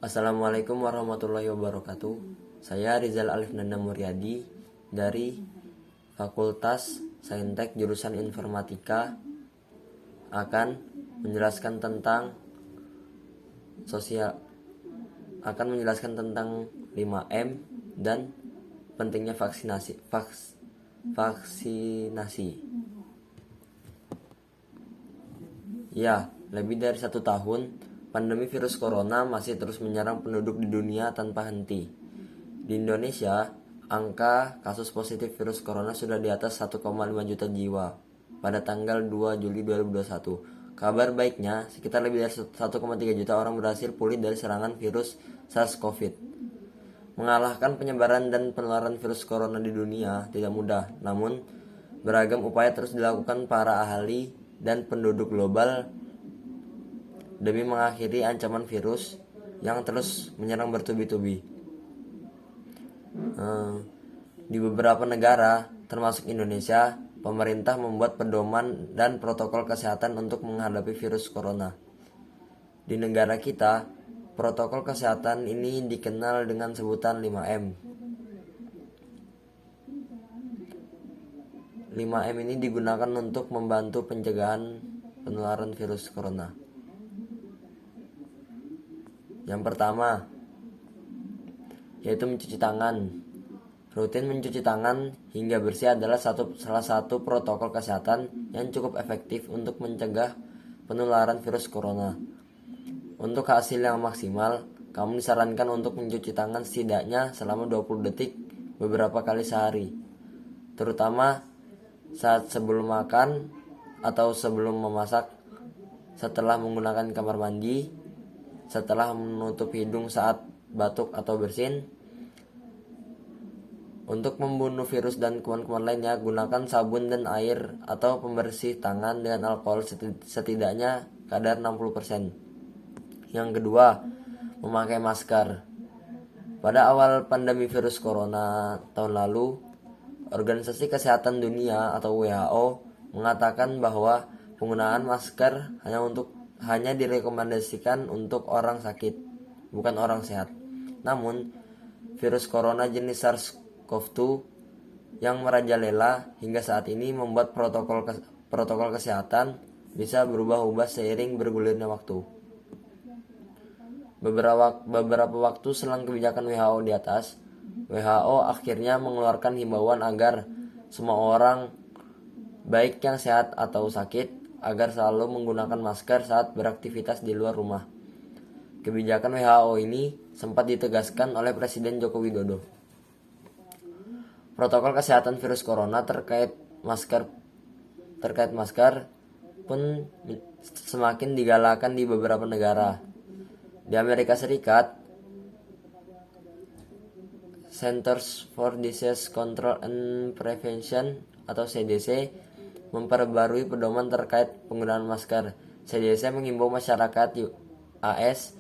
Assalamualaikum warahmatullahi wabarakatuh. Saya Rizal Alif Nanda Muryadi dari Fakultas Saintek jurusan Informatika akan menjelaskan tentang 5M dan pentingnya vaksinasi. Ya, lebih dari 1 tahun, pandemi virus corona masih terus menyerang penduduk di dunia tanpa henti. Di Indonesia, angka kasus positif virus corona sudah di atas 1,5 juta jiwa pada tanggal 2 Juli 2021. Kabar baiknya, sekitar lebih dari 1,3 juta orang berhasil pulih dari serangan virus SARS-CoV. Mengalahkan penyebaran dan penularan virus corona di dunia tidak mudah, namun beragam upaya terus dilakukan para ahli dan penduduk global demi mengakhiri ancaman virus yang terus menyerang bertubi-tubi. Di beberapa negara, termasuk Indonesia, pemerintah membuat pedoman dan protokol kesehatan untuk menghadapi virus corona. Di negara kita, protokol kesehatan ini dikenal dengan sebutan 5M. 5M ini digunakan untuk membantu pencegahan penularan virus corona. Yang pertama, yaitu mencuci tangan. Rutin mencuci tangan hingga bersih adalah salah satu protokol kesehatan yang cukup efektif untuk mencegah penularan virus corona. Untuk hasil yang maksimal, kamu disarankan untuk mencuci tangan setidaknya selama 20 detik beberapa kali sehari, terutama saat sebelum makan atau sebelum memasak, setelah menggunakan kamar mandi, setelah menutup hidung saat batuk atau bersin. Untuk membunuh virus dan kuman-kuman lainnya, gunakan sabun dan air atau pembersih tangan dengan alkohol setidaknya kadar 60%. Yang kedua, memakai masker. Pada awal pandemi virus corona tahun lalu, Organisasi Kesehatan Dunia atau WHO mengatakan bahwa penggunaan masker hanya direkomendasikan untuk orang sakit, bukan orang sehat. Namun, virus corona jenis SARS-CoV-2 yang merajalela hingga saat ini membuat protokol kesehatan bisa berubah-ubah seiring bergulirnya waktu. Beberapa waktu selang kebijakan WHO di atas, WHO akhirnya mengeluarkan himbauan agar semua orang, baik yang sehat atau sakit, agar selalu menggunakan masker saat beraktivitas di luar rumah. Kebijakan WHO ini sempat ditegaskan oleh Presiden Joko Widodo. Protokol kesehatan virus corona terkait masker pun semakin digalakan di beberapa negara. Di Amerika Serikat, Centers for Disease Control and Prevention atau CDC memperbarui pedoman terkait penggunaan masker. CDC mengimbau masyarakat AS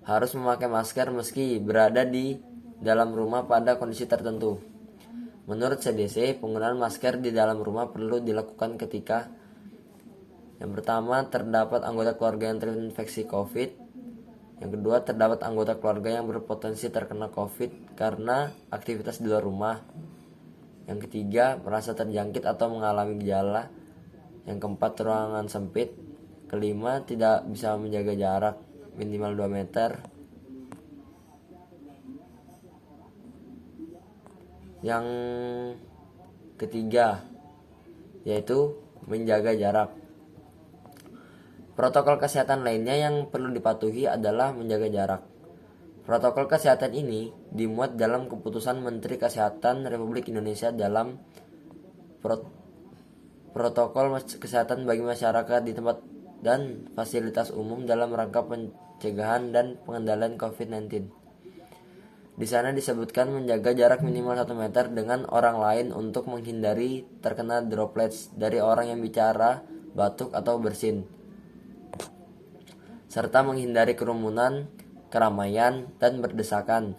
harus memakai masker meski berada di dalam rumah pada kondisi tertentu. Menurut CDC, penggunaan masker di dalam rumah perlu dilakukan ketika yang pertama, terdapat anggota keluarga yang terinfeksi COVID. Yang kedua, terdapat anggota keluarga yang berpotensi terkena COVID karena aktivitas di luar rumah. Yang ketiga, merasa terjangkit atau mengalami gejala. Yang keempat, ruangan sempit. Kelima, tidak bisa menjaga jarak minimal 2 meter. Yang ketiga, yaitu menjaga jarak. Protokol kesehatan lainnya yang perlu dipatuhi adalah menjaga jarak. Protokol kesehatan ini dimuat dalam keputusan Menteri Kesehatan Republik Indonesia dalam protokol kesehatan bagi masyarakat di tempat dan fasilitas umum dalam rangka pencegahan dan pengendalian COVID-19. Di sana disebutkan menjaga jarak minimal 1 meter dengan orang lain untuk menghindari terkena droplets dari orang yang bicara, batuk, atau bersin, serta menghindari kerumunan, keramaian, dan berdesakan.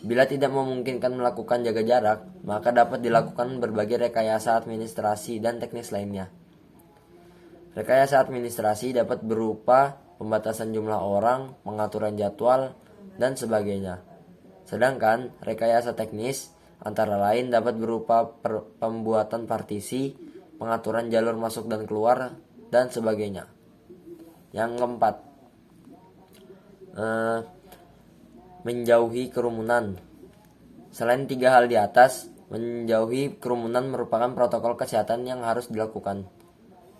Bila tidak memungkinkan melakukan jaga jarak, maka dapat dilakukan berbagai rekayasa administrasi dan teknis lainnya. Rekayasa administrasi dapat berupa pembatasan jumlah orang, pengaturan jadwal, dan sebagainya. Sedangkan rekayasa teknis antara lain dapat berupa pembuatan partisi, pengaturan jalur masuk dan keluar, dan sebagainya. Yang keempat, menjauhi kerumunan. Selain 3 hal di atas, menjauhi kerumunan merupakan protokol kesehatan yang harus dilakukan.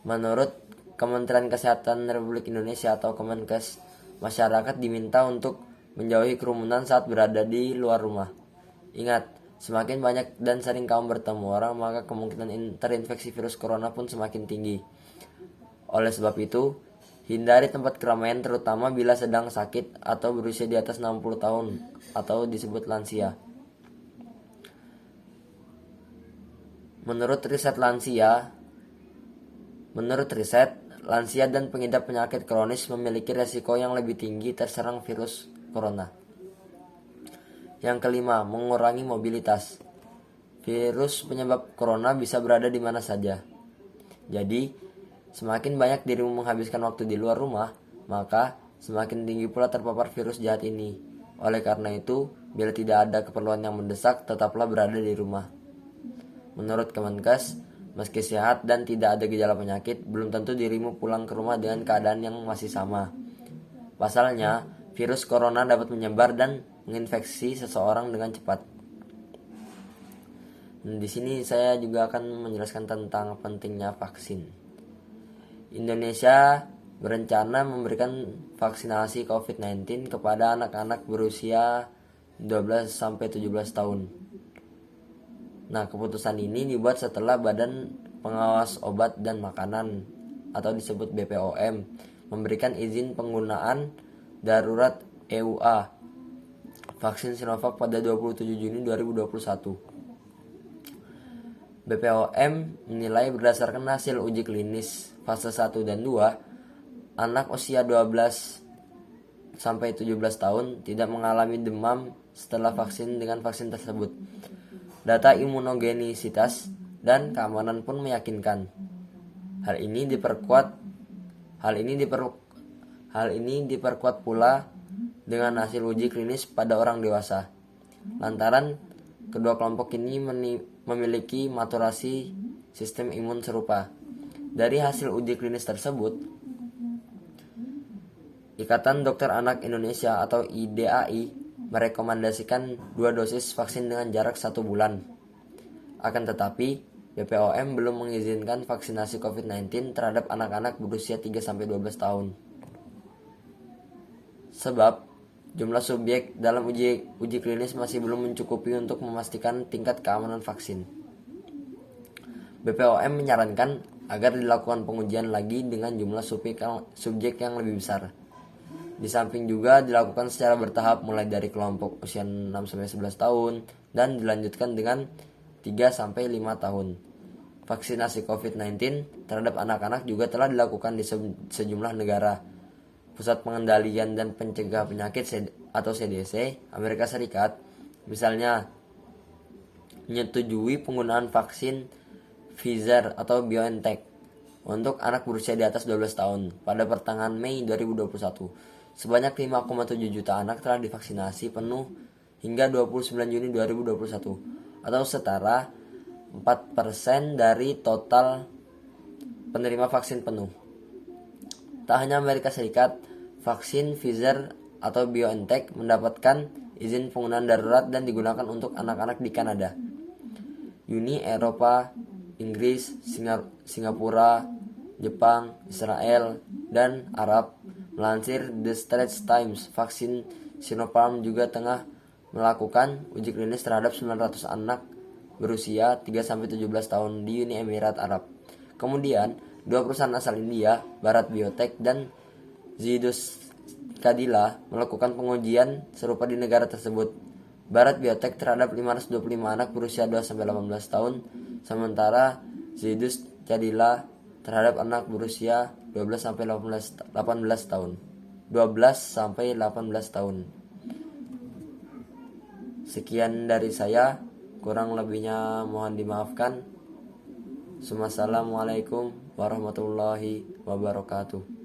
Menurut Kementerian Kesehatan Republik Indonesia atau Kemenkes, masyarakat diminta untuk menjauhi kerumunan saat berada di luar rumah. Ingat, semakin banyak dan sering kamu bertemu orang, maka kemungkinan terinfeksi virus corona pun semakin tinggi. Oleh sebab itu, hindari tempat keramaian terutama bila sedang sakit atau berusia di atas 60 tahun atau disebut lansia. Menurut riset, lansia dan pengidap penyakit kronis memiliki resiko yang lebih tinggi terserang virus corona. Yang kelima, mengurangi mobilitas. Virus penyebab corona bisa berada di mana saja. Jadi, semakin banyak dirimu menghabiskan waktu di luar rumah, maka semakin tinggi pula terpapar virus jahat ini. Oleh karena itu, bila tidak ada keperluan yang mendesak, tetaplah berada di rumah. Menurut Kemenkes, meski sehat dan tidak ada gejala penyakit, belum tentu dirimu pulang ke rumah dengan keadaan yang masih sama. Pasalnya, virus corona dapat menyebar dan menginfeksi seseorang dengan cepat. Di sini saya juga akan menjelaskan tentang pentingnya vaksin. Indonesia berencana memberikan vaksinasi COVID-19 kepada anak-anak berusia 12-17 tahun. Nah, keputusan ini dibuat setelah Badan Pengawas Obat dan Makanan atau disebut BPOM memberikan izin penggunaan darurat EUA vaksin Sinovac pada 27 Juni 2021. BPOM menilai berdasarkan hasil uji klinis fase 1 dan 2, anak usia 12-17 tahun tidak mengalami demam setelah vaksin dengan vaksin tersebut. Data imunogenisitas dan keamanan pun meyakinkan. Hal ini diperkuat pula dengan hasil uji klinis pada orang dewasa. Lantaran kedua kelompok ini memiliki maturasi sistem imun serupa. Dari hasil uji klinis tersebut, Ikatan Dokter Anak Indonesia atau IDAI merekomendasikan 2 dosis vaksin dengan jarak 1 bulan. Akan tetapi, BPOM belum mengizinkan vaksinasi COVID-19 terhadap anak-anak berusia 3-12 tahun. Sebab, jumlah subjek dalam uji klinis masih belum mencukupi untuk memastikan tingkat keamanan vaksin. BPOM menyarankan agar dilakukan pengujian lagi dengan jumlah subjek yang lebih besar. Di samping juga dilakukan secara bertahap mulai dari kelompok usia 6-11 tahun dan dilanjutkan dengan 3-5 tahun. Vaksinasi COVID-19 terhadap anak-anak juga telah dilakukan di sejumlah negara. Pusat Pengendalian dan Pencegah Penyakit atau CDC Amerika Serikat misalnya menyetujui penggunaan vaksin Pfizer atau BioNTech untuk anak berusia di atas 12 tahun pada pertengahan Mei 2021. Sebanyak 5,7 juta anak telah divaksinasi penuh hingga 29 Juni 2021 atau setara 4% dari total penerima vaksin penuh. Tak hanya Amerika Serikat, vaksin Pfizer atau BioNTech mendapatkan izin penggunaan darurat dan digunakan untuk anak-anak di Kanada, Uni Eropa, Inggris, Singapura, Jepang, Israel, dan Arab. Melansir The Straits Times, vaksin Sinopharm juga tengah melakukan uji klinis terhadap 900 anak berusia 3-17 tahun di Uni Emirat Arab. Kemudian, 2 perusahaan asal India, Bharat Biotech dan Zydus Cadila melakukan pengujian serupa di negara tersebut. Bharat Biotech terhadap 525 anak berusia 2-18 tahun, sementara Zydus Cadila terhadap anak berusia 12-18 tahun. Sekian dari saya, kurang lebihnya mohon dimaafkan. Wassalamualaikum warahmatullahi wabarakatuh.